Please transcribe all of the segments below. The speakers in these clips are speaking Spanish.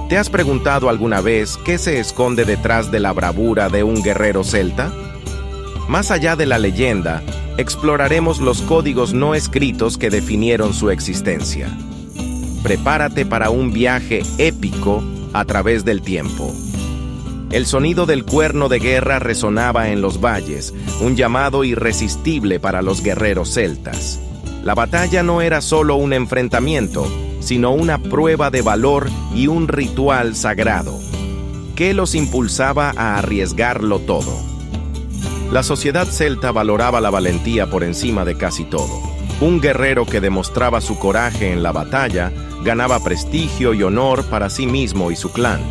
¿Te has preguntado alguna vez qué se esconde detrás de la bravura de un guerrero celta? Más allá de la leyenda, exploraremos los códigos no escritos que definieron su existencia. Prepárate para un viaje épico a través del tiempo. El sonido del cuerno de guerra resonaba en los valles, un llamado irresistible para los guerreros celtas. La batalla no era solo un enfrentamiento, sino una prueba de valor y un ritual sagrado. ¿Qué los impulsaba a arriesgarlo todo? La sociedad celta valoraba la valentía por encima de casi todo. Un guerrero que demostraba su coraje en la batalla ganaba prestigio y honor para sí mismo y su clan.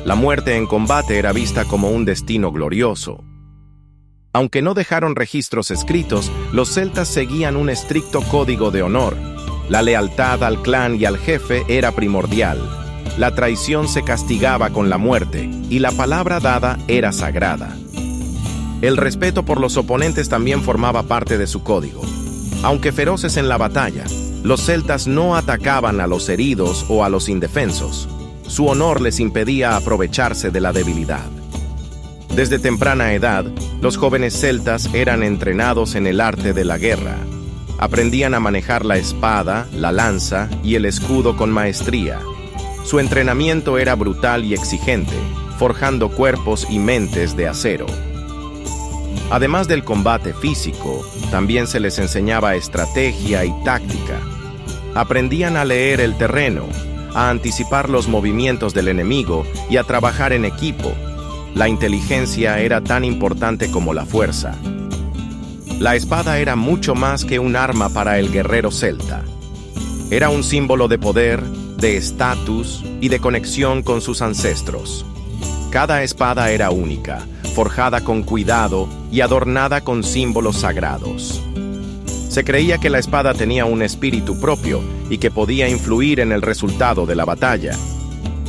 La muerte en combate era vista como un destino glorioso. Aunque no dejaron registros escritos, los celtas seguían un estricto código de honor. La lealtad al clan y al jefe era primordial. La traición se castigaba con la muerte, y la palabra dada era sagrada. El respeto por los oponentes también formaba parte de su código. Aunque feroces en la batalla, los celtas no atacaban a los heridos o a los indefensos. Su honor les impedía aprovecharse de la debilidad. Desde temprana edad, los jóvenes celtas eran entrenados en el arte de la guerra. Aprendían a manejar la espada, la lanza y el escudo con maestría. Su entrenamiento era brutal y exigente, forjando cuerpos y mentes de acero. Además del combate físico, también se les enseñaba estrategia y táctica. Aprendían a leer el terreno, a anticipar los movimientos del enemigo y a trabajar en equipo. La inteligencia era tan importante como la fuerza. La espada era mucho más que un arma para el guerrero celta. Era un símbolo de poder, de estatus y de conexión con sus ancestros. Cada espada era única, forjada con cuidado y adornada con símbolos sagrados. Se creía que la espada tenía un espíritu propio y que podía influir en el resultado de la batalla.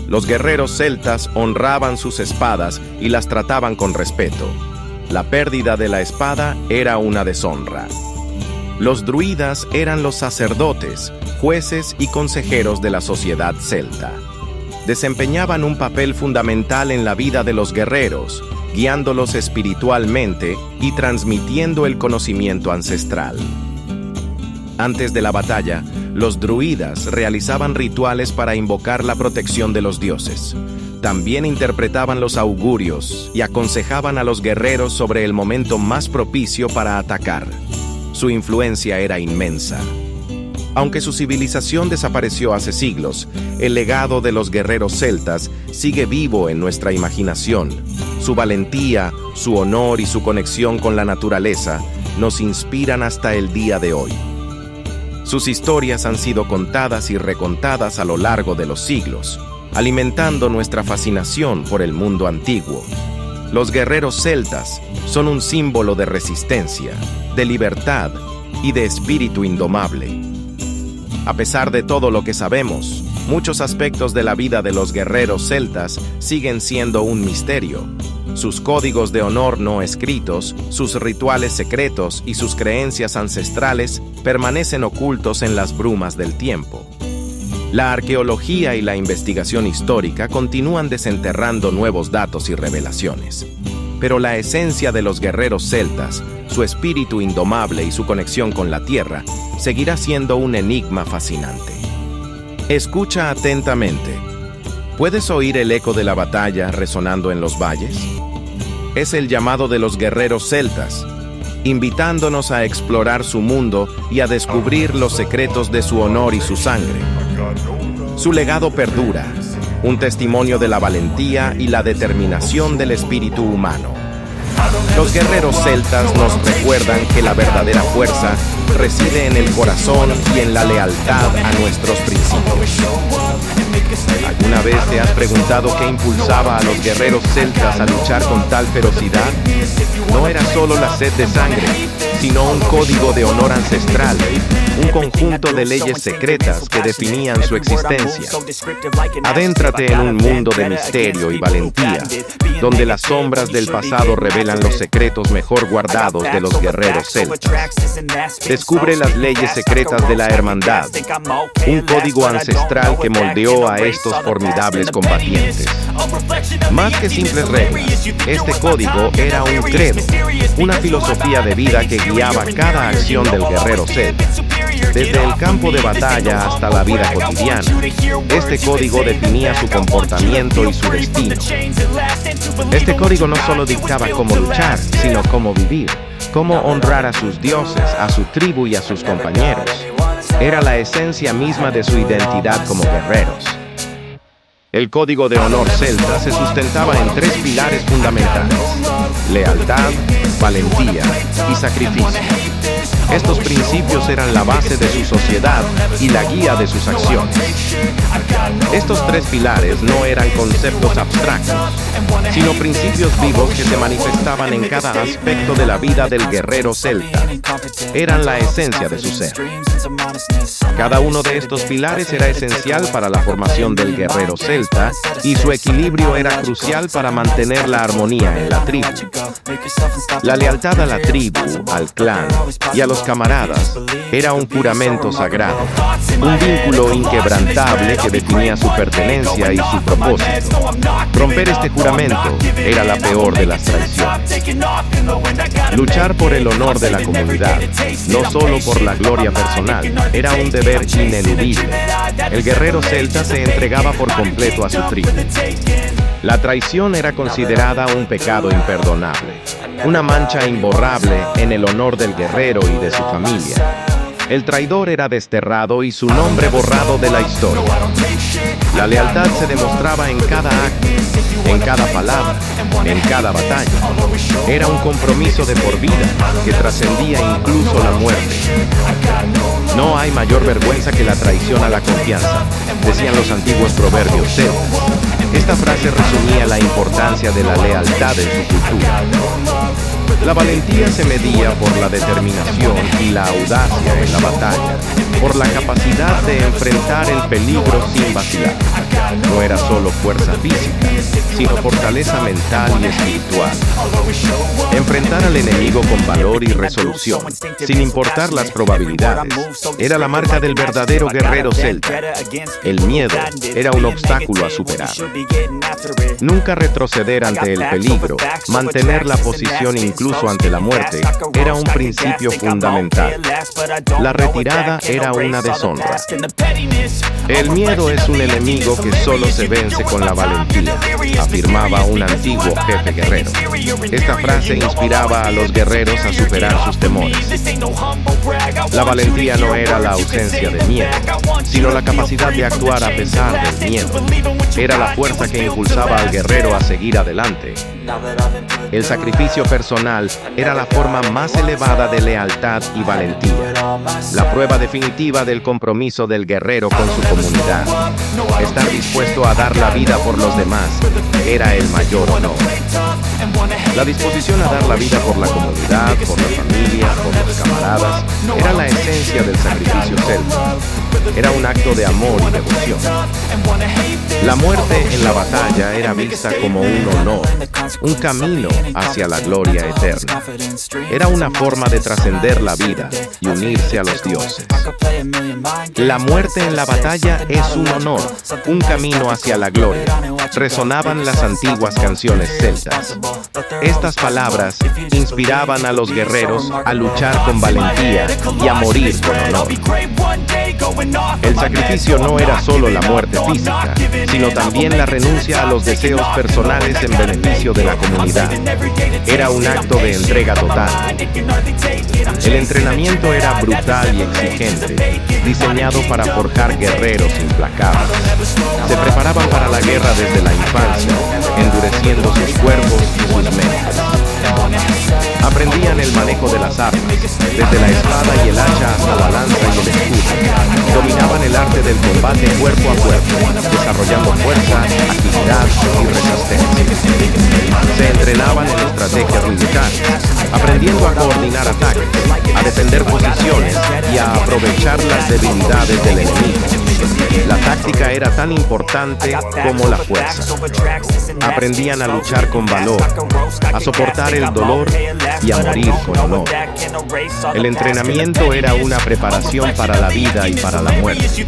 Los guerreros celtas honraban sus espadas y las trataban con respeto. La pérdida de la espada era una deshonra. Los druidas eran los sacerdotes, jueces y consejeros de la sociedad celta. Desempeñaban un papel fundamental en la vida de los guerreros, guiándolos espiritualmente y transmitiendo el conocimiento ancestral. Antes de la batalla, los druidas realizaban rituales para invocar la protección de los dioses. También interpretaban los augurios y aconsejaban a los guerreros sobre el momento más propicio para atacar. Su influencia era inmensa. Aunque su civilización desapareció hace siglos, el legado de los guerreros celtas sigue vivo en nuestra imaginación. Su valentía, su honor y su conexión con la naturaleza nos inspiran hasta el día de hoy. Sus historias han sido contadas y recontadas a lo largo de los siglos, alimentando nuestra fascinación por el mundo antiguo. Los guerreros celtas son un símbolo de resistencia, de libertad y de espíritu indomable. A pesar de todo lo que sabemos, muchos aspectos de la vida de los guerreros celtas siguen siendo un misterio. Sus códigos de honor no escritos, sus rituales secretos y sus creencias ancestrales permanecen ocultos en las brumas del tiempo. La arqueología y la investigación histórica continúan desenterrando nuevos datos y revelaciones. Pero la esencia de los guerreros celtas, su espíritu indomable y su conexión con la tierra, seguirá siendo un enigma fascinante. Escucha atentamente. ¿Puedes oír el eco de la batalla resonando en los valles? Es el llamado de los guerreros celtas, invitándonos a explorar su mundo y a descubrir los secretos de su honor y su sangre. Su legado perdura, un testimonio de la valentía y la determinación del espíritu humano. Los guerreros celtas nos recuerdan que la verdadera fuerza reside en el corazón y en la lealtad a nuestros principios. ¿Alguna vez te has preguntado qué impulsaba a los guerreros celtas a luchar con tal ferocidad? No era solo la sed de sangre, sino un código de honor ancestral, un conjunto de leyes secretas que definían su existencia. Adéntrate en un mundo de misterio y valentía, donde las sombras del pasado revelan los secretos mejor guardados de los guerreros celtas. Descubre las leyes secretas de la hermandad, un código ancestral que moldeó a estos formidables combatientes. Más que simples reglas, este código era un credo, una filosofía de vida que guiaba cada acción del guerrero celta. Desde el campo de batalla hasta la vida cotidiana, este código definía su comportamiento y su destino. Este código no solo dictaba cómo luchar, sino cómo vivir, cómo honrar a sus dioses, a su tribu y a sus compañeros. Era la esencia misma de su identidad como guerreros. El código de honor celta se sustentaba en tres pilares fundamentales: lealtad, valentía y sacrificio. Estos principios eran la base de su sociedad y la guía de sus acciones. Estos tres pilares no eran conceptos abstractos, sino principios vivos que se manifestaban en cada aspecto de la vida del guerrero celta. Eran la esencia de su ser. Cada uno de estos pilares era esencial para la formación del guerrero celta y su equilibrio era crucial para mantener la armonía en la tribu. La lealtad a la tribu, al clan y a los camaradas era un juramento sagrado, un vínculo inquebrantable que definía su pertenencia y su propósito. Romper este juramento era la peor de las traiciones. Luchar por el honor de la comunidad, no solo por la gloria personal, era un deber ineludible. El guerrero celta se entregaba por completo a su tribu. La traición era considerada un pecado imperdonable, una mancha imborrable en el honor del guerrero y de su familia. El traidor era desterrado y su nombre borrado de la historia. La lealtad se demostraba en cada acto, en cada palabra, en cada batalla. Era un compromiso de por vida que trascendía incluso la muerte. No hay mayor vergüenza que la traición a la confianza, decían los antiguos proverbios celtas. Esta frase resumía la importancia de la lealtad en su cultura. La valentía se medía por la determinación y la audacia en la batalla, por la capacidad de enfrentar el peligro sin vacilar. No era solo fuerza física, sino fortaleza mental y espiritual. Enfrentar al enemigo con valor y resolución, sin importar las probabilidades, era la marca del verdadero guerrero celta. El miedo era un obstáculo a superar. Nunca retroceder ante el peligro, mantener la posición incluso ante la muerte, era un principio fundamental. La retirada era una deshonra. El miedo es un enemigo que solo se vence con la valentía, afirmaba un antiguo jefe guerrero. Esta frase inspiraba a los guerreros a superar sus temores. La valentía no era la ausencia de miedo, sino la capacidad de actuar a pesar del miedo. Era la fuerza que impulsaba al guerrero a seguir adelante. El sacrificio personal era la forma más elevada de lealtad y valentía, la prueba definitiva del compromiso del guerrero con su comunidad. Estar dispuesto a dar la vida por los demás era el mayor honor. La disposición a dar la vida por la comunidad, por la familia, por los camaradas, era la esencia del sacrificio celta. Era un acto de amor y devoción. La muerte en la batalla era vista como un honor, un camino hacia la gloria eterna. Era una forma de trascender la vida y unirse a los dioses. La muerte en la batalla es un honor, un camino hacia la gloria. Resonaban las antiguas canciones celtas. Estas palabras inspiraban a los guerreros a luchar con valentía y a morir con honor. El sacrificio no era solo la muerte física, sino también la renuncia a los deseos personales en beneficio de la comunidad. Era un acto de entrega total. El entrenamiento era brutal y exigente, diseñado para forjar guerreros implacables. Se preparaban para la guerra desde la infancia, endureciendo sus cuerpos y sus mentes. Aprendían el manejo de las armas, desde la espada y el hacha hasta la lanza y el escudo. Dominaban el arte del combate cuerpo a cuerpo, desarrollando fuerza, agilidad y resistencia. Se entrenaban en estrategias militares, aprendiendo a coordinar combinar ataques, a defender posiciones y a aprovechar las debilidades del enemigo. La táctica era tan importante como la fuerza. Aprendían a luchar con valor, a soportar el dolor y a morir con honor. El entrenamiento era una preparación para la vida y para la muerte.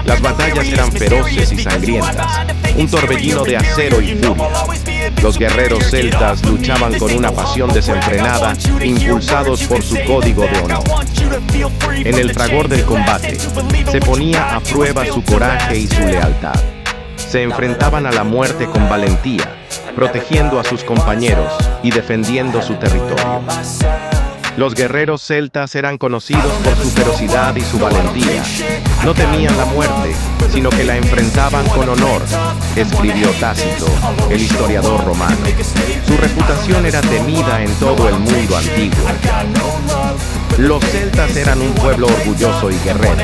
Las batallas eran feroces y sangrientas, un torbellino de acero y furia. Los guerreros celtas luchaban con una pasión desenfrenada, impulsados por su código de honor. En el fragor del combate, se ponía a prueba su coraje y su lealtad. Se enfrentaban a la muerte con valentía, protegiendo a sus compañeros y defendiendo su territorio. Los guerreros celtas eran conocidos por su ferocidad y su valentía. No temían la muerte, sino que la enfrentaban con honor, escribió Tácito, el historiador romano. Su reputación era temida en todo el mundo antiguo. Los celtas eran un pueblo orgulloso y guerrero.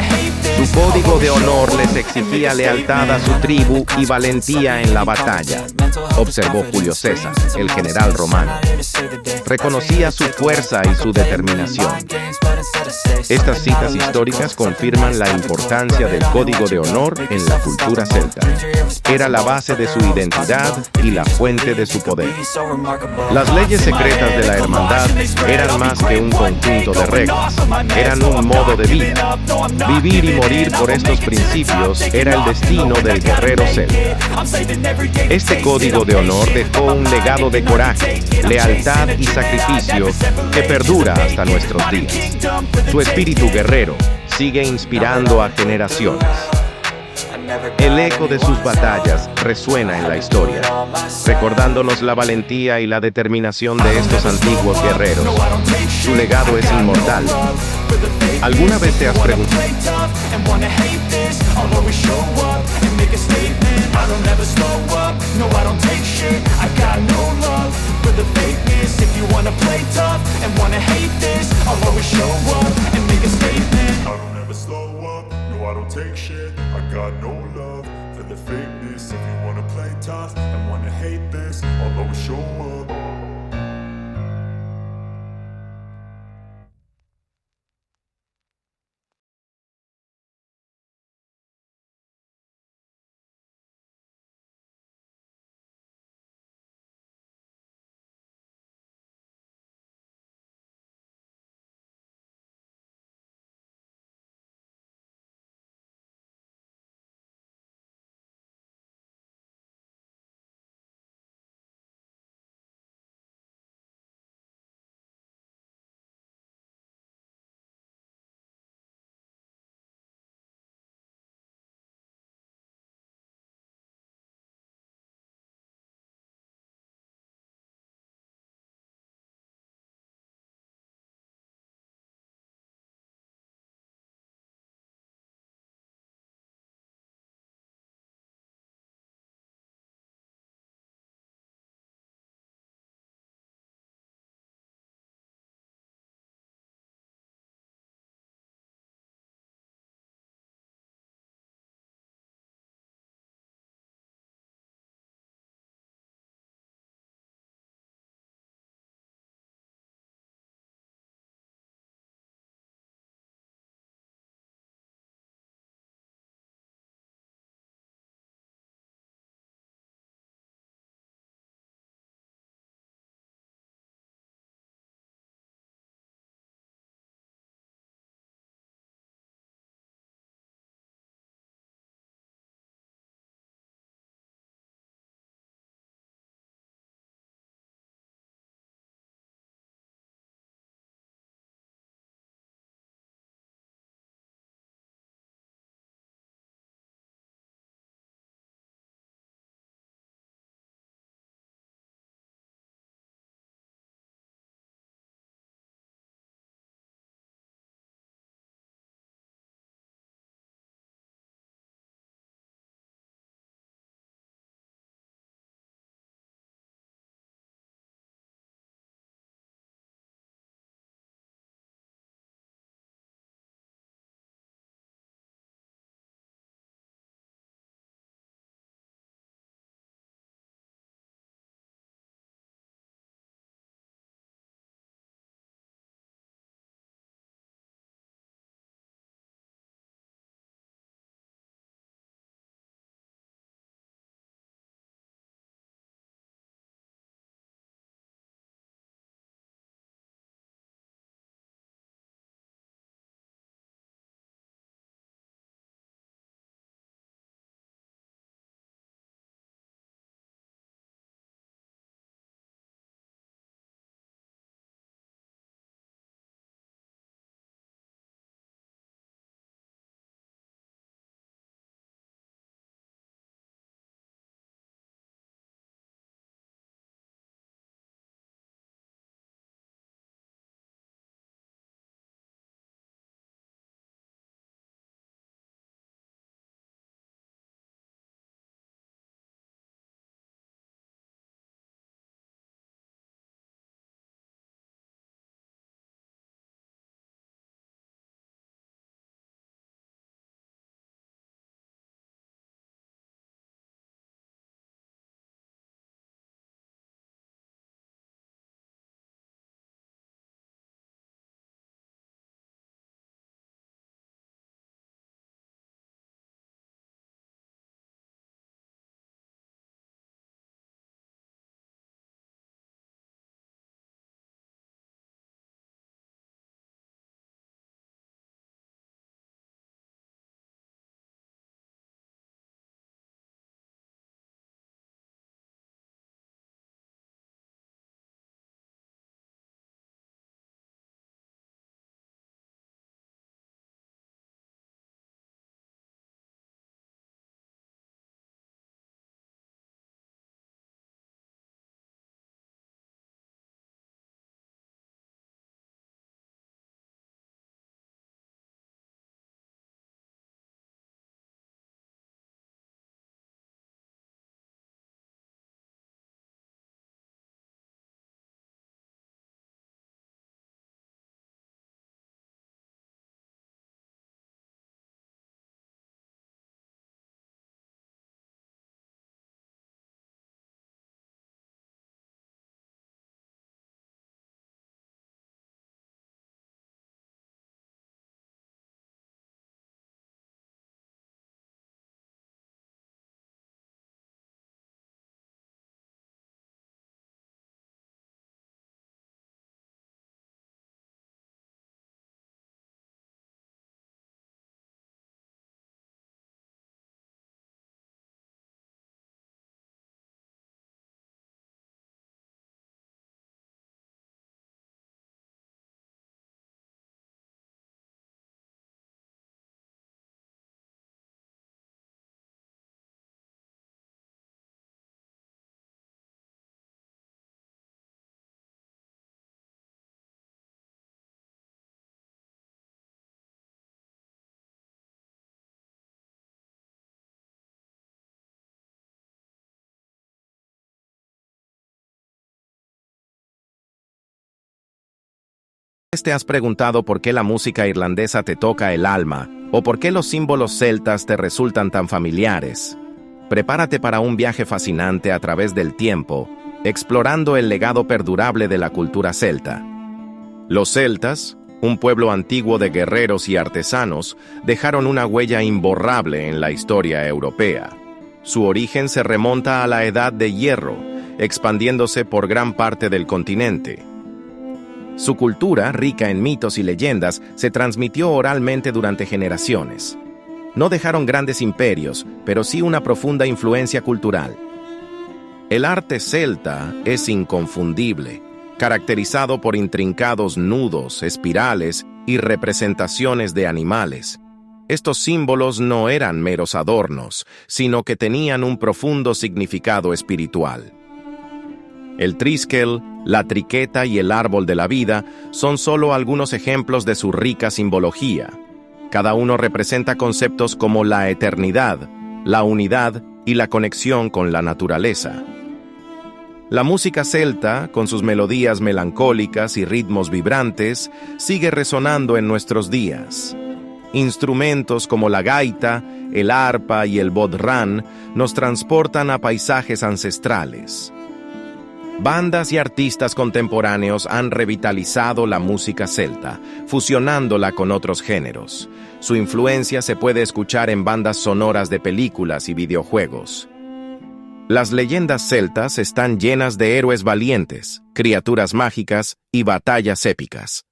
Su código de honor les exigía lealtad a su tribu y valentía en la batalla, observó Julio César, el general romano. Reconocía su fuerza y su determinación. Estas citas históricas confirman la importancia del código de honor en la cultura celta. Era la base de su identidad y la fuente de su poder. Las leyes secretas de la hermandad eran más que un conjunto de reglas, eran un modo de vida. Vivir y morir por estos principios era el destino del guerrero celta. Este código de honor dejó un legado de coraje, lealtad y sacrificio que perdura hasta nuestros días. Su espíritu guerrero sigue inspirando a generaciones. El eco de sus batallas resuena en la historia, recordándonos la valentía y la determinación de estos antiguos guerreros. Su legado es inmortal. ¿Alguna vez te has preguntado? I don't take shit, I got no love for the fakeness. If you wanna play tough and wanna hate this, I'll always show up. ¿Te has preguntado por qué la música irlandesa te toca el alma o por qué los símbolos celtas te resultan tan familiares? Prepárate para un viaje fascinante a través del tiempo, explorando el legado perdurable de la cultura celta. Los celtas, un pueblo antiguo de guerreros y artesanos, dejaron una huella imborrable en la historia europea. Su origen se remonta a la Edad de Hierro, expandiéndose por gran parte del continente. Su cultura, rica en mitos y leyendas, se transmitió oralmente durante generaciones. No dejaron grandes imperios, pero sí una profunda influencia cultural. El arte celta es inconfundible, caracterizado por intrincados nudos, espirales y representaciones de animales. Estos símbolos no eran meros adornos, sino que tenían un profundo significado espiritual. El triskel, la triqueta y el árbol de la vida son solo algunos ejemplos de su rica simbología. Cada uno representa conceptos como la eternidad, la unidad y la conexión con la naturaleza. La música celta, con sus melodías melancólicas y ritmos vibrantes, sigue resonando en nuestros días. Instrumentos como la gaita, el arpa y el bodhrán nos transportan a paisajes ancestrales. Bandas y artistas contemporáneos han revitalizado la música celta, fusionándola con otros géneros. Su influencia se puede escuchar en bandas sonoras de películas y videojuegos. Las leyendas celtas están llenas de héroes valientes, criaturas mágicas y batallas épicas.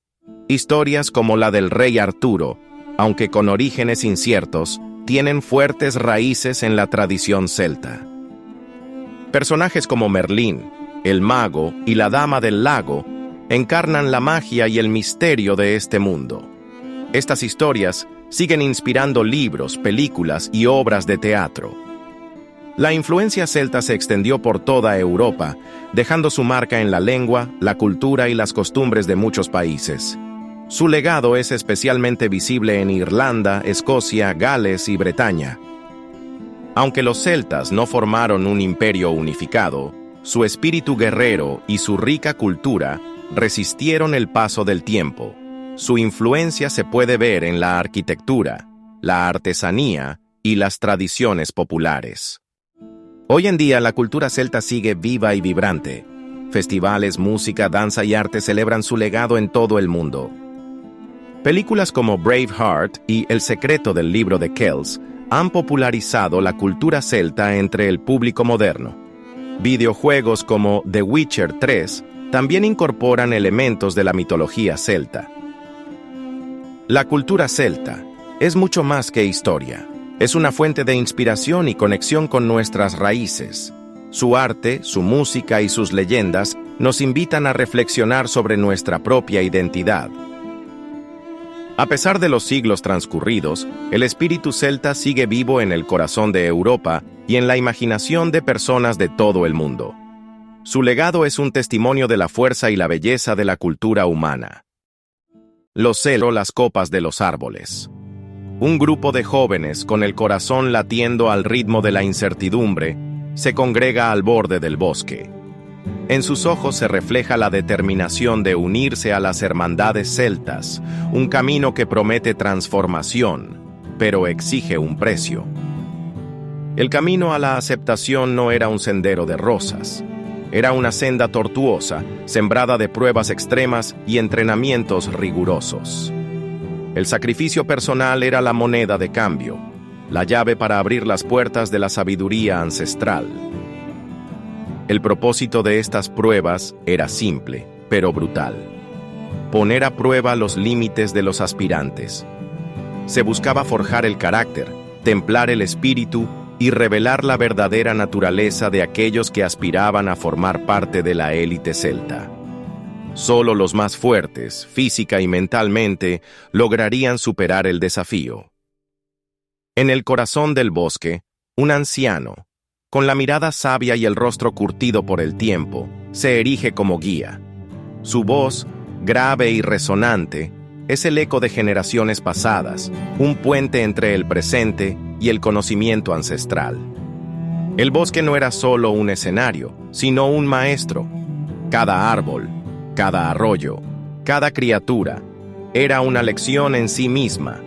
Historias como la del rey Arturo, aunque con orígenes inciertos, tienen fuertes raíces en la tradición celta. Personajes como Merlín, el mago y la dama del lago encarnan la magia y el misterio de este mundo. Estas historias siguen inspirando libros, películas y obras de teatro. La influencia celta se extendió por toda Europa, dejando su marca en la lengua, la cultura y las costumbres de muchos países. Su legado es especialmente visible en Irlanda, Escocia, Gales y Bretaña. Aunque los celtas no formaron un imperio unificado, su espíritu guerrero y su rica cultura resistieron el paso del tiempo. Su influencia se puede ver en la arquitectura, la artesanía y las tradiciones populares. Hoy en día la cultura celta sigue viva y vibrante. Festivales, música, danza y arte celebran su legado en todo el mundo. Películas como Braveheart y El secreto del libro de Kells han popularizado la cultura celta entre el público moderno. Videojuegos como The Witcher 3 también incorporan elementos de la mitología celta. La cultura celta es mucho más que historia. Es una fuente de inspiración y conexión con nuestras raíces. Su arte, su música y sus leyendas nos invitan a reflexionar sobre nuestra propia identidad. A pesar de los siglos transcurridos, el espíritu celta sigue vivo en el corazón de Europa y en la imaginación de personas de todo el mundo. Su legado es un testimonio de la fuerza y la belleza de la cultura humana. Los celtas, las copas de los árboles. Un grupo de jóvenes con el corazón latiendo al ritmo de la incertidumbre se congrega al borde del bosque. En sus ojos se refleja la determinación de unirse a las hermandades celtas, un camino que promete transformación, pero exige un precio. El camino a la aceptación no era un sendero de rosas. Era una senda tortuosa, sembrada de pruebas extremas y entrenamientos rigurosos. El sacrificio personal era la moneda de cambio, la llave para abrir las puertas de la sabiduría ancestral. El propósito de estas pruebas era simple, pero brutal: poner a prueba los límites de los aspirantes. Se buscaba forjar el carácter, templar el espíritu y revelar la verdadera naturaleza de aquellos que aspiraban a formar parte de la élite celta. Solo los más fuertes, física y mentalmente, lograrían superar el desafío. En el corazón del bosque, un anciano, con la mirada sabia y el rostro curtido por el tiempo, se erige como guía. Su voz, grave y resonante, es el eco de generaciones pasadas, un puente entre el presente y el conocimiento ancestral. El bosque no era solo un escenario, sino un maestro. Cada árbol, cada arroyo, Cada criatura era una lección en sí misma.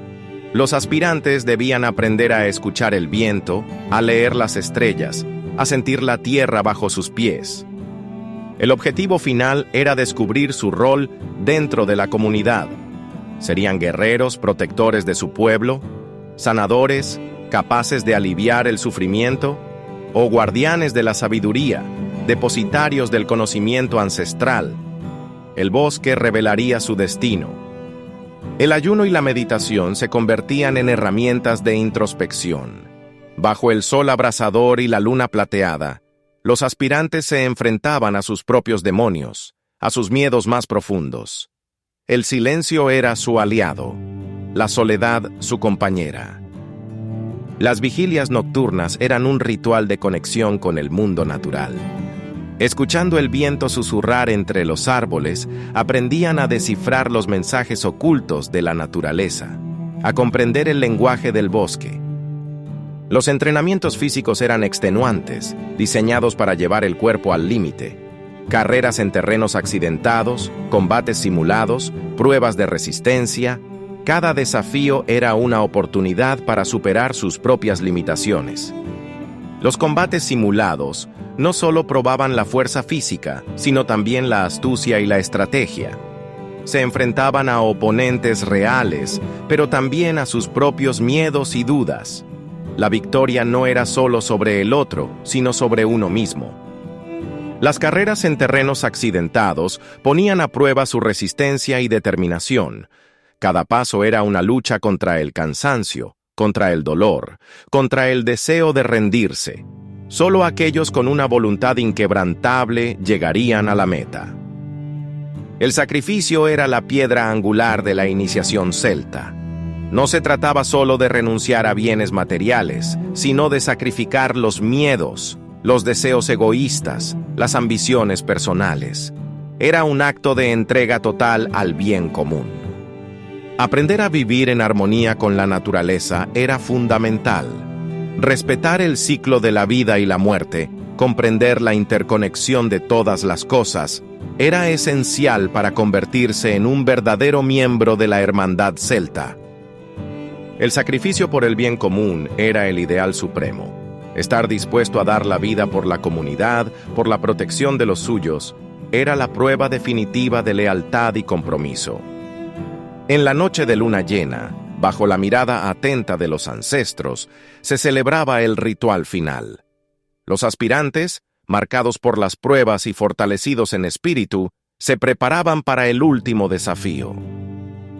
Los aspirantes debían aprender a escuchar el viento, a leer las estrellas, a sentir la tierra bajo sus pies. El objetivo final era descubrir su rol dentro de la comunidad. Serían guerreros protectores de su pueblo, sanadores, capaces de aliviar el sufrimiento, o guardianes de la sabiduría, depositarios del conocimiento ancestral. El bosque revelaría su destino. El ayuno y la meditación se convertían en herramientas de introspección. Bajo el sol abrasador y la luna plateada, los aspirantes se enfrentaban a sus propios demonios, a sus miedos más profundos. El silencio era su aliado, la soledad su compañera. Las vigilias nocturnas eran un ritual de conexión con el mundo natural. Escuchando el viento susurrar entre los árboles, aprendían a descifrar los mensajes ocultos de la naturaleza, a comprender el lenguaje del bosque. Los entrenamientos físicos eran extenuantes, diseñados para llevar el cuerpo al límite. Carreras en terrenos accidentados, combates simulados, pruebas de resistencia. Cada desafío era una oportunidad para superar sus propias limitaciones. Los combates simulados no solo probaban la fuerza física, sino también la astucia y la estrategia. Se enfrentaban a oponentes reales, pero también a sus propios miedos y dudas. La victoria no era solo sobre el otro, sino sobre uno mismo. Las carreras en terrenos accidentados ponían a prueba su resistencia y determinación. Cada paso era una lucha contra el cansancio, contra el dolor, contra el deseo de rendirse. Solo aquellos con una voluntad inquebrantable llegarían a la meta. El sacrificio era la piedra angular de la iniciación celta. No se trataba solo de renunciar a bienes materiales, sino de sacrificar los miedos, los deseos egoístas, las ambiciones personales. Era un acto de entrega total al bien común. Aprender a vivir en armonía con la naturaleza era fundamental. Respetar el ciclo de la vida y la muerte, comprender la interconexión de todas las cosas, era esencial para convertirse en un verdadero miembro de la hermandad celta. El sacrificio por el bien común era el ideal supremo. Estar dispuesto a dar la vida por la comunidad, por la protección de los suyos, era la prueba definitiva de lealtad y compromiso. En la noche de luna llena, bajo la mirada atenta de los ancestros, se celebraba el ritual final. Los aspirantes, marcados por las pruebas y fortalecidos en espíritu, se preparaban para el último desafío.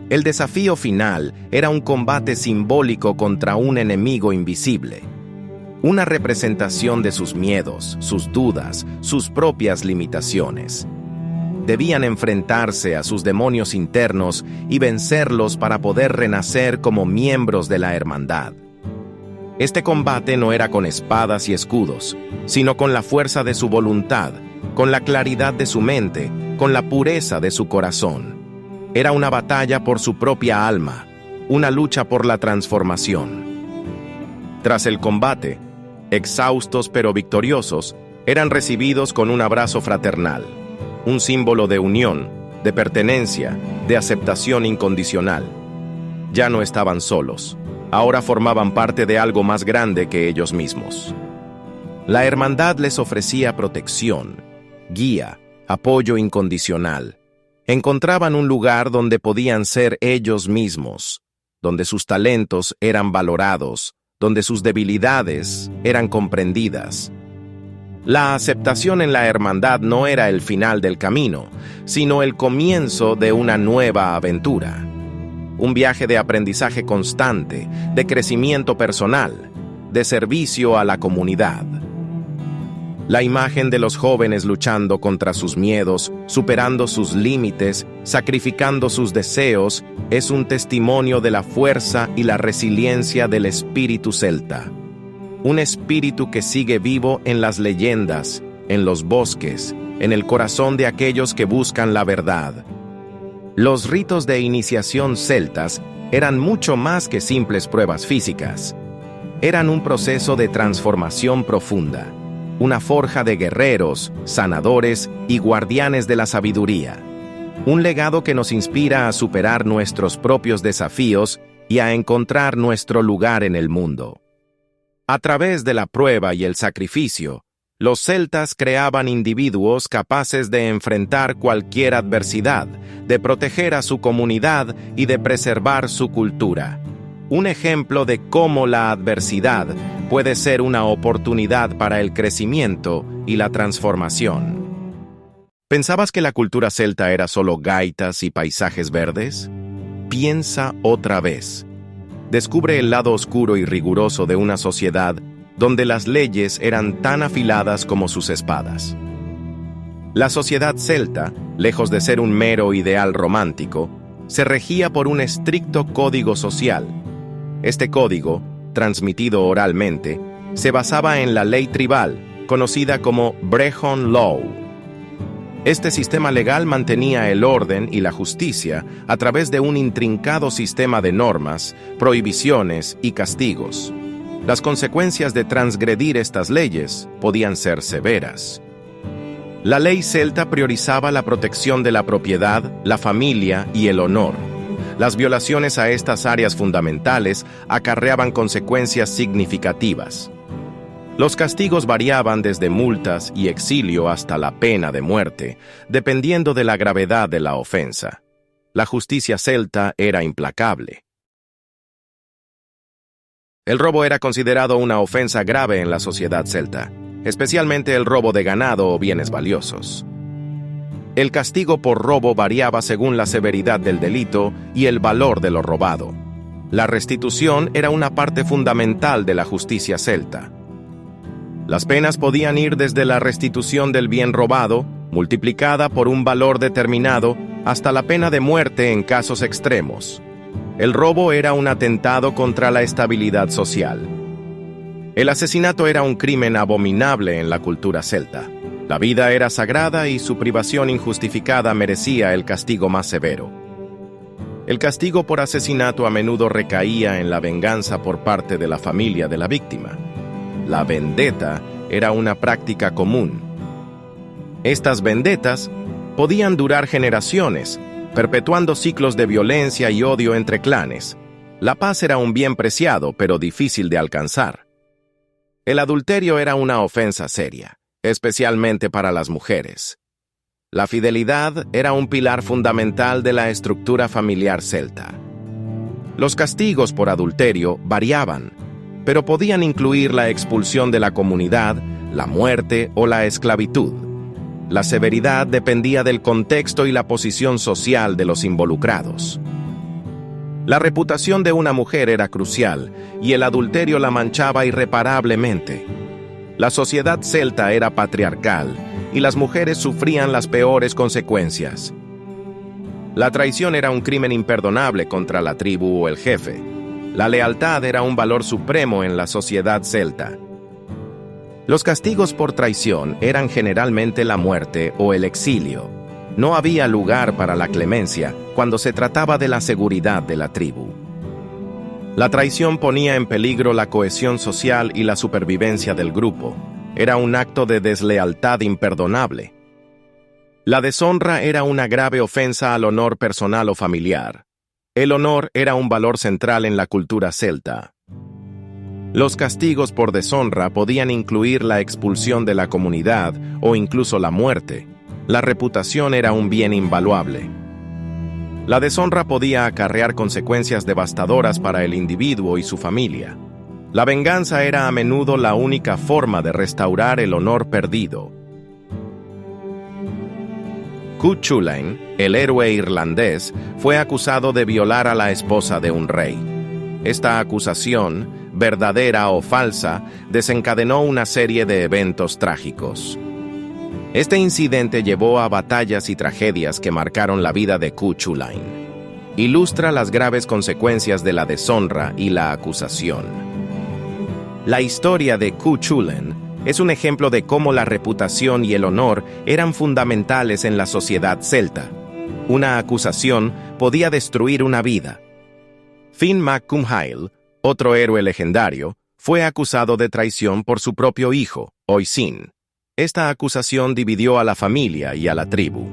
El desafío final era un combate simbólico contra un enemigo invisible. Una representación de sus miedos, sus dudas, sus propias limitaciones. Debían enfrentarse a sus demonios internos y vencerlos para poder renacer como miembros de la hermandad. Este combate no era con espadas y escudos, sino con la fuerza de su voluntad, con la claridad de su mente, con la pureza de su corazón. Era una batalla por su propia alma, una lucha por la transformación. Tras el combate, exhaustos pero victoriosos, eran recibidos con un abrazo fraternal, un símbolo de unión, de pertenencia, de aceptación incondicional. Ya no estaban solos, ahora formaban parte de algo más grande que ellos mismos. La hermandad les ofrecía protección, guía, apoyo incondicional. Encontraban un lugar donde podían ser ellos mismos, donde sus talentos eran valorados, donde sus debilidades eran comprendidas. La aceptación en la hermandad no era el final del camino, sino el comienzo de una nueva aventura. Un viaje de aprendizaje constante, de crecimiento personal, de servicio a la comunidad. La imagen de los jóvenes luchando contra sus miedos, superando sus límites, sacrificando sus deseos, es un testimonio de la fuerza y la resiliencia del espíritu celta. Un espíritu que sigue vivo en las leyendas, en los bosques, en el corazón de aquellos que buscan la verdad. Los ritos de iniciación celtas eran mucho más que simples pruebas físicas. Eran un proceso de transformación profunda, una forja de guerreros, sanadores y guardianes de la sabiduría. Un legado que nos inspira a superar nuestros propios desafíos y a encontrar nuestro lugar en el mundo. A través de la prueba y el sacrificio, los celtas creaban individuos capaces de enfrentar cualquier adversidad, de proteger a su comunidad y de preservar su cultura. Un ejemplo de cómo la adversidad puede ser una oportunidad para el crecimiento y la transformación. ¿Pensabas que la cultura celta era solo gaitas y paisajes verdes? Piensa otra vez. Descubre el lado oscuro y riguroso de una sociedad donde las leyes eran tan afiladas como sus espadas. La sociedad celta, lejos de ser un mero ideal romántico, se regía por un estricto código social. Este código, transmitido oralmente, se basaba en la ley tribal, conocida como Brehon Law. Este sistema legal mantenía el orden y la justicia a través de un intrincado sistema de normas, prohibiciones y castigos. Las consecuencias de transgredir estas leyes podían ser severas. La ley celta priorizaba la protección de la propiedad, la familia y el honor. Las violaciones a estas áreas fundamentales acarreaban consecuencias significativas. Los castigos variaban desde multas y exilio hasta la pena de muerte, dependiendo de la gravedad de la ofensa. La justicia celta era implacable. El robo era considerado una ofensa grave en la sociedad celta, especialmente el robo de ganado o bienes valiosos. El castigo por robo variaba según la severidad del delito y el valor de lo robado. La restitución era una parte fundamental de la justicia celta. Las penas podían ir desde la restitución del bien robado, multiplicada por un valor determinado, hasta la pena de muerte en casos extremos. El robo era un atentado contra la estabilidad social. El asesinato era un crimen abominable en la cultura celta. La vida era sagrada y su privación injustificada merecía el castigo más severo. El castigo por asesinato a menudo recaía en la venganza por parte de la familia de la víctima. La vendetta era una práctica común. Estas vendetas podían durar generaciones, perpetuando ciclos de violencia y odio entre clanes. La paz era un bien preciado, pero difícil de alcanzar. El adulterio era una ofensa seria, especialmente para las mujeres. La fidelidad era un pilar fundamental de la estructura familiar celta. Los castigos por adulterio variaban, pero podían incluir la expulsión de la comunidad, la muerte o la esclavitud. La severidad dependía del contexto y la posición social de los involucrados. La reputación de una mujer era crucial, y el adulterio la manchaba irreparablemente. La sociedad celta era patriarcal, y las mujeres sufrían las peores consecuencias. La traición era un crimen imperdonable contra la tribu o el jefe. La lealtad era un valor supremo en la sociedad celta. Los castigos por traición eran generalmente la muerte o el exilio. No había lugar para la clemencia cuando se trataba de la seguridad de la tribu. La traición ponía en peligro la cohesión social y la supervivencia del grupo. Era un acto de deslealtad imperdonable. La deshonra era una grave ofensa al honor personal o familiar. El honor era un valor central en la cultura celta. Los castigos por deshonra podían incluir la expulsión de la comunidad o incluso la muerte. La reputación era un bien invaluable. La deshonra podía acarrear consecuencias devastadoras para el individuo y su familia. La venganza era a menudo la única forma de restaurar el honor perdido. Cuchulainn, el héroe irlandés, fue acusado de violar a la esposa de un rey. Esta acusación, verdadera o falsa, desencadenó una serie de eventos trágicos. Este incidente llevó a batallas y tragedias que marcaron la vida de Cuchulainn. Ilustra las graves consecuencias de la deshonra y la acusación. La historia de Cuchulainn es un ejemplo de cómo la reputación y el honor eran fundamentales en la sociedad celta. Una acusación podía destruir una vida. Finn mac Cumhaill, otro héroe legendario, fue acusado de traición por su propio hijo, Oisin. Esta acusación dividió a la familia y a la tribu.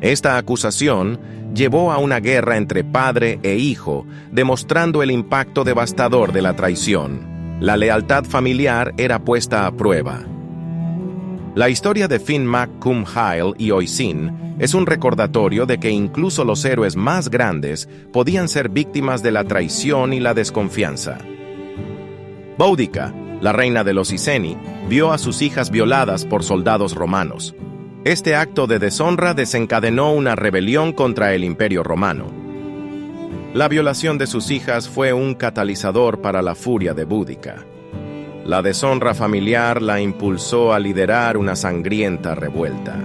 Esta acusación llevó a una guerra entre padre e hijo, demostrando el impacto devastador de la traición. La lealtad familiar era puesta a prueba. La historia de Finn Mac Coom Hyle y Oisin es un recordatorio de que incluso los héroes más grandes podían ser víctimas de la traición y la desconfianza. Boudica, la reina de los Iceni, vio a sus hijas violadas por soldados romanos. Este acto de deshonra desencadenó una rebelión contra el Imperio Romano. La violación de sus hijas fue un catalizador para la furia de Boudica. La deshonra familiar la impulsó a liderar una sangrienta revuelta.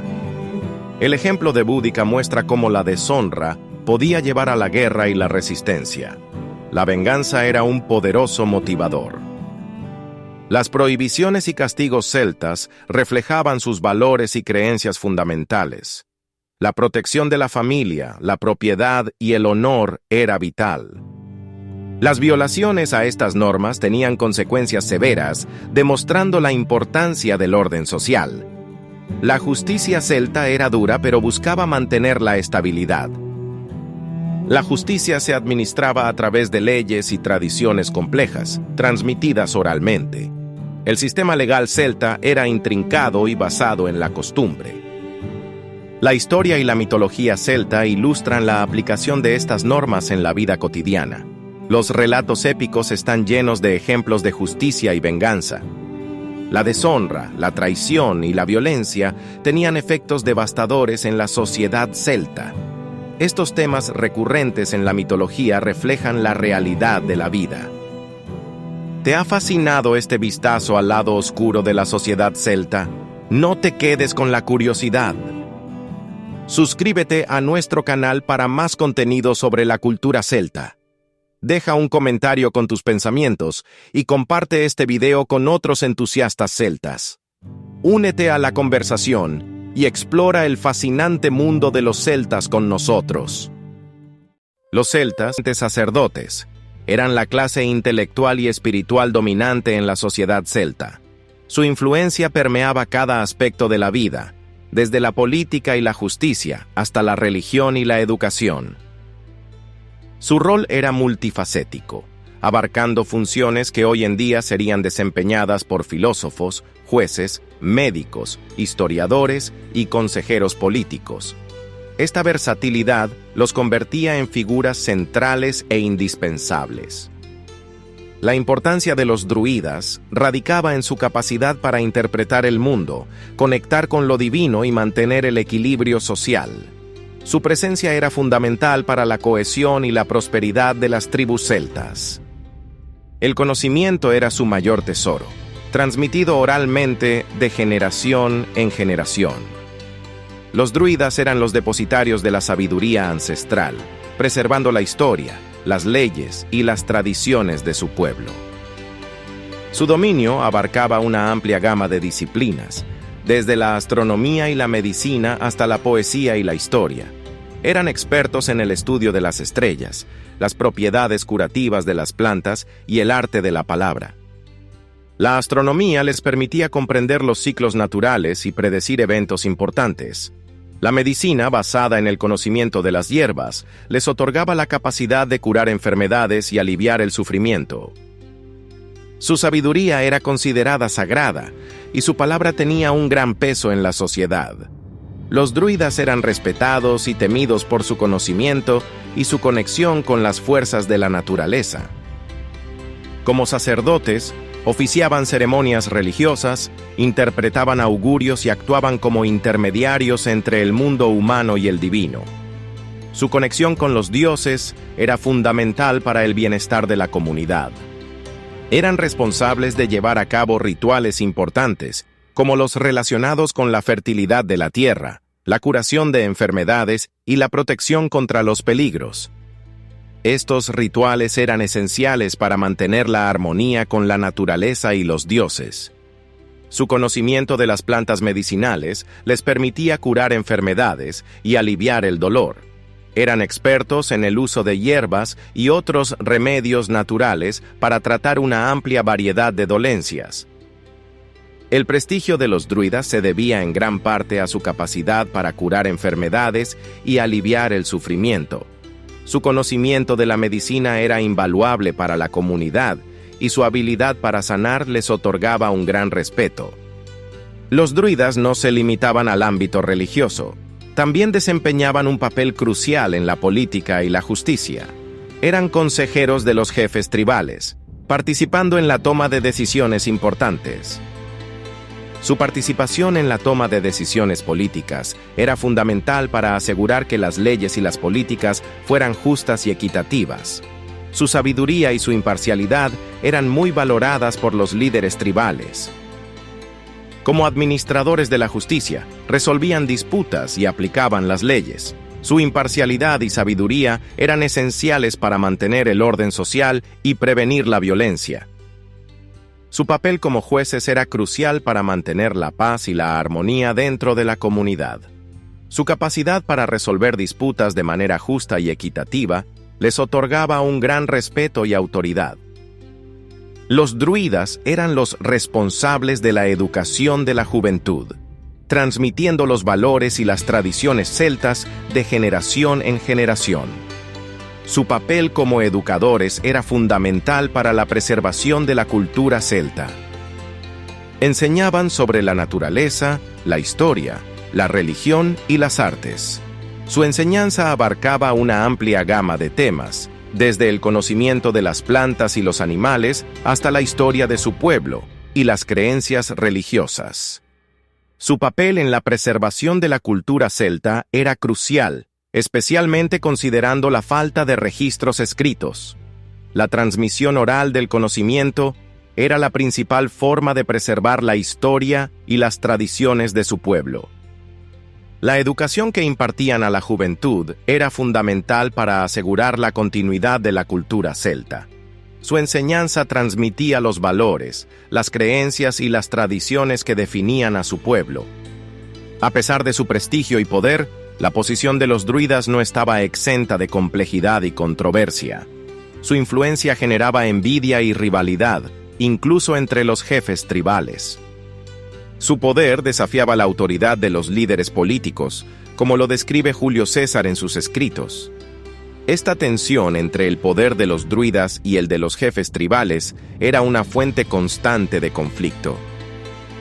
El ejemplo de Boudica muestra cómo la deshonra podía llevar a la guerra y la resistencia. La venganza era un poderoso motivador. Las prohibiciones y castigos celtas reflejaban sus valores y creencias fundamentales. La protección de la familia, la propiedad y el honor era vital. Las violaciones a estas normas tenían consecuencias severas, demostrando la importancia del orden social. La justicia celta era dura, pero buscaba mantener la estabilidad. La justicia se administraba a través de leyes y tradiciones complejas, transmitidas oralmente. El sistema legal celta era intrincado y basado en la costumbre. La historia y la mitología celta ilustran la aplicación de estas normas en la vida cotidiana. Los relatos épicos están llenos de ejemplos de justicia y venganza. La deshonra, la traición y la violencia tenían efectos devastadores en la sociedad celta. Estos temas recurrentes en la mitología reflejan la realidad de la vida. ¿Te ha fascinado este vistazo al lado oscuro de la sociedad celta? No te quedes con la curiosidad. Suscríbete a nuestro canal para más contenido sobre la cultura celta. Deja un comentario con tus pensamientos y comparte este video con otros entusiastas celtas. Únete a la conversación y explora el fascinante mundo de los celtas con nosotros. Los celtas, sacerdotes, eran la clase intelectual y espiritual dominante en la sociedad celta. Su influencia permeaba cada aspecto de la vida, desde la política y la justicia hasta la religión y la educación. Su rol era multifacético, abarcando funciones que hoy en día serían desempeñadas por filósofos, jueces, médicos, historiadores y consejeros políticos. Esta versatilidad los convertía en figuras centrales e indispensables. La importancia de los druidas radicaba en su capacidad para interpretar el mundo, conectar con lo divino y mantener el equilibrio social. Su presencia era fundamental para la cohesión y la prosperidad de las tribus celtas. El conocimiento era su mayor tesoro, transmitido oralmente de generación en generación. Los druidas eran los depositarios de la sabiduría ancestral, preservando la historia, las leyes y las tradiciones de su pueblo. Su dominio abarcaba una amplia gama de disciplinas, desde la astronomía y la medicina hasta la poesía y la historia. Eran expertos en el estudio de las estrellas, las propiedades curativas de las plantas y el arte de la palabra. La astronomía les permitía comprender los ciclos naturales y predecir eventos importantes. La medicina, basada en el conocimiento de las hierbas, les otorgaba la capacidad de curar enfermedades y aliviar el sufrimiento. Su sabiduría era considerada sagrada, y su palabra tenía un gran peso en la sociedad. Los druidas eran respetados y temidos por su conocimiento y su conexión con las fuerzas de la naturaleza. Como sacerdotes, oficiaban ceremonias religiosas, interpretaban augurios y actuaban como intermediarios entre el mundo humano y el divino. Su conexión con los dioses era fundamental para el bienestar de la comunidad. Eran responsables de llevar a cabo rituales importantes, como los relacionados con la fertilidad de la tierra, la curación de enfermedades y la protección contra los peligros. Estos rituales eran esenciales para mantener la armonía con la naturaleza y los dioses. Su conocimiento de las plantas medicinales les permitía curar enfermedades y aliviar el dolor. Eran expertos en el uso de hierbas y otros remedios naturales para tratar una amplia variedad de dolencias. El prestigio de los druidas se debía en gran parte a su capacidad para curar enfermedades y aliviar el sufrimiento. Su conocimiento de la medicina era invaluable para la comunidad y su habilidad para sanar les otorgaba un gran respeto. Los druidas no se limitaban al ámbito religioso, también desempeñaban un papel crucial en la política y la justicia. Eran consejeros de los jefes tribales, participando en la toma de decisiones importantes. Su participación en la toma de decisiones políticas era fundamental para asegurar que las leyes y las políticas fueran justas y equitativas. Su sabiduría y su imparcialidad eran muy valoradas por los líderes tribales. Como administradores de la justicia, resolvían disputas y aplicaban las leyes. Su imparcialidad y sabiduría eran esenciales para mantener el orden social y prevenir la violencia. Su papel como jueces era crucial para mantener la paz y la armonía dentro de la comunidad. Su capacidad para resolver disputas de manera justa y equitativa les otorgaba un gran respeto y autoridad. Los druidas eran los responsables de la educación de la juventud, transmitiendo los valores y las tradiciones celtas de generación en generación. Su papel como educadores era fundamental para la preservación de la cultura celta. Enseñaban sobre la naturaleza, la historia, la religión y las artes. Su enseñanza abarcaba una amplia gama de temas, desde el conocimiento de las plantas y los animales hasta la historia de su pueblo y las creencias religiosas. Su papel en la preservación de la cultura celta era crucial, especialmente considerando la falta de registros escritos. La transmisión oral del conocimiento era la principal forma de preservar la historia y las tradiciones de su pueblo. La educación que impartían a la juventud era fundamental para asegurar la continuidad de la cultura celta. Su enseñanza transmitía los valores, las creencias y las tradiciones que definían a su pueblo. A pesar de su prestigio y poder, la posición de los druidas no estaba exenta de complejidad y controversia. Su influencia generaba envidia y rivalidad, incluso entre los jefes tribales. Su poder desafiaba la autoridad de los líderes políticos, como lo describe Julio César en sus escritos. Esta tensión entre el poder de los druidas y el de los jefes tribales era una fuente constante de conflicto.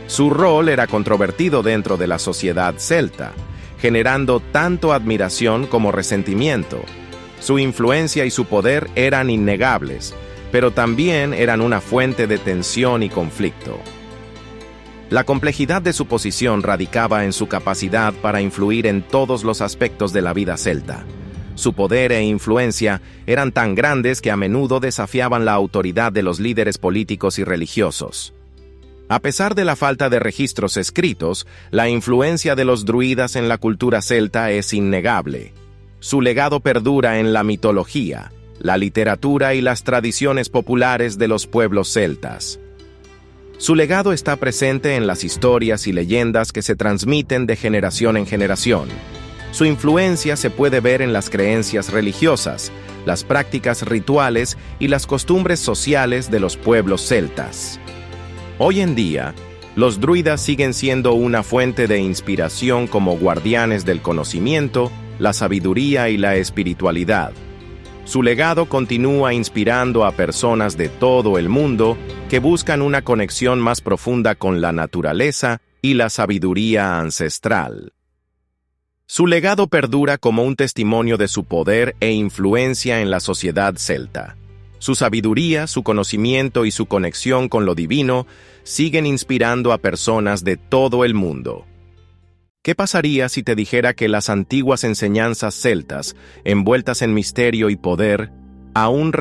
Su rol era controvertido dentro de la sociedad celta, generando tanto admiración como resentimiento. Su influencia y su poder eran innegables, pero también eran una fuente de tensión y conflicto. La complejidad de su posición radicaba en su capacidad para influir en todos los aspectos de la vida celta. Su poder e influencia eran tan grandes que a menudo desafiaban la autoridad de los líderes políticos y religiosos. A pesar de la falta de registros escritos, la influencia de los druidas en la cultura celta es innegable. Su legado perdura en la mitología, la literatura y las tradiciones populares de los pueblos celtas. Su legado está presente en las historias y leyendas que se transmiten de generación en generación. Su influencia se puede ver en las creencias religiosas, las prácticas rituales y las costumbres sociales de los pueblos celtas. Hoy en día, los druidas siguen siendo una fuente de inspiración como guardianes del conocimiento, la sabiduría y la espiritualidad. Su legado continúa inspirando a personas de todo el mundo que buscan una conexión más profunda con la naturaleza y la sabiduría ancestral. Su legado perdura como un testimonio de su poder e influencia en la sociedad celta. Su sabiduría, su conocimiento y su conexión con lo divino siguen inspirando a personas de todo el mundo. ¿Qué pasaría si te dijera que las antiguas enseñanzas celtas, envueltas en misterio y poder, aún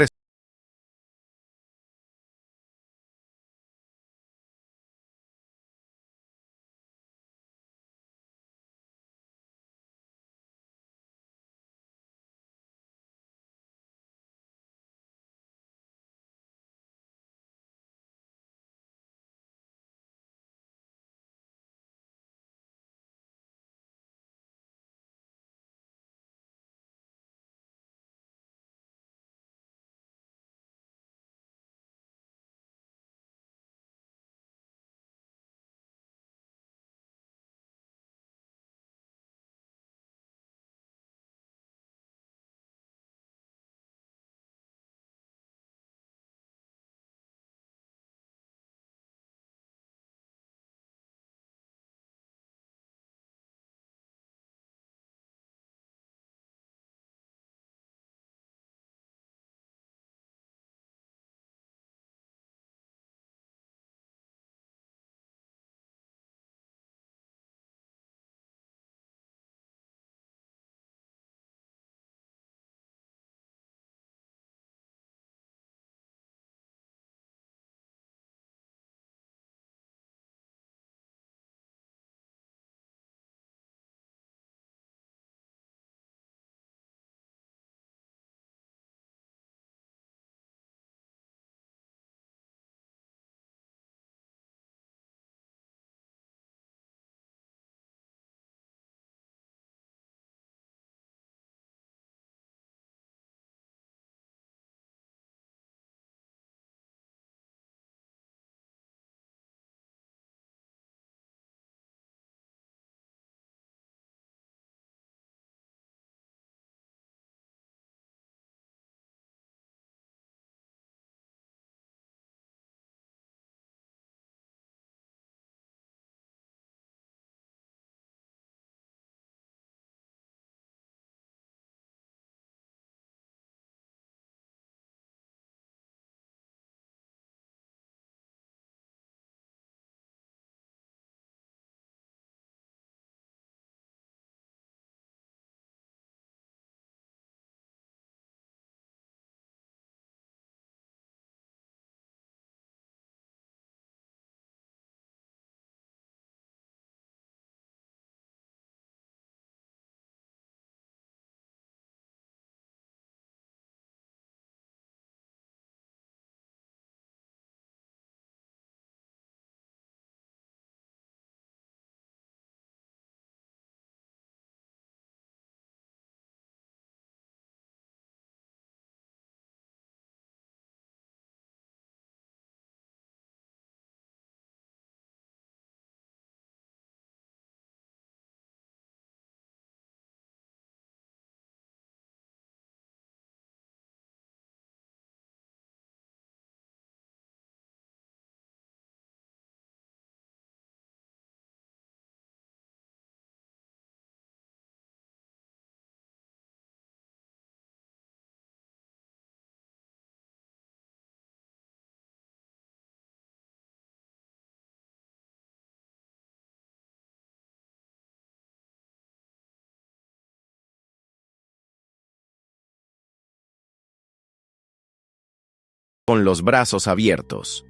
con los brazos abiertos.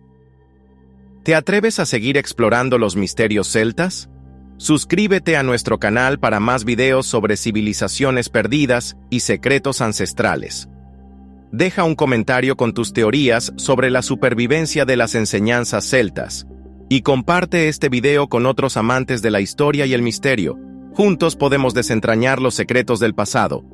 ¿Te atreves a seguir explorando los misterios celtas? Suscríbete a nuestro canal para más videos sobre civilizaciones perdidas y secretos ancestrales. Deja un comentario con tus teorías sobre la supervivencia de las enseñanzas celtas y comparte este video con otros amantes de la historia y el misterio. Juntos podemos desentrañar los secretos del pasado.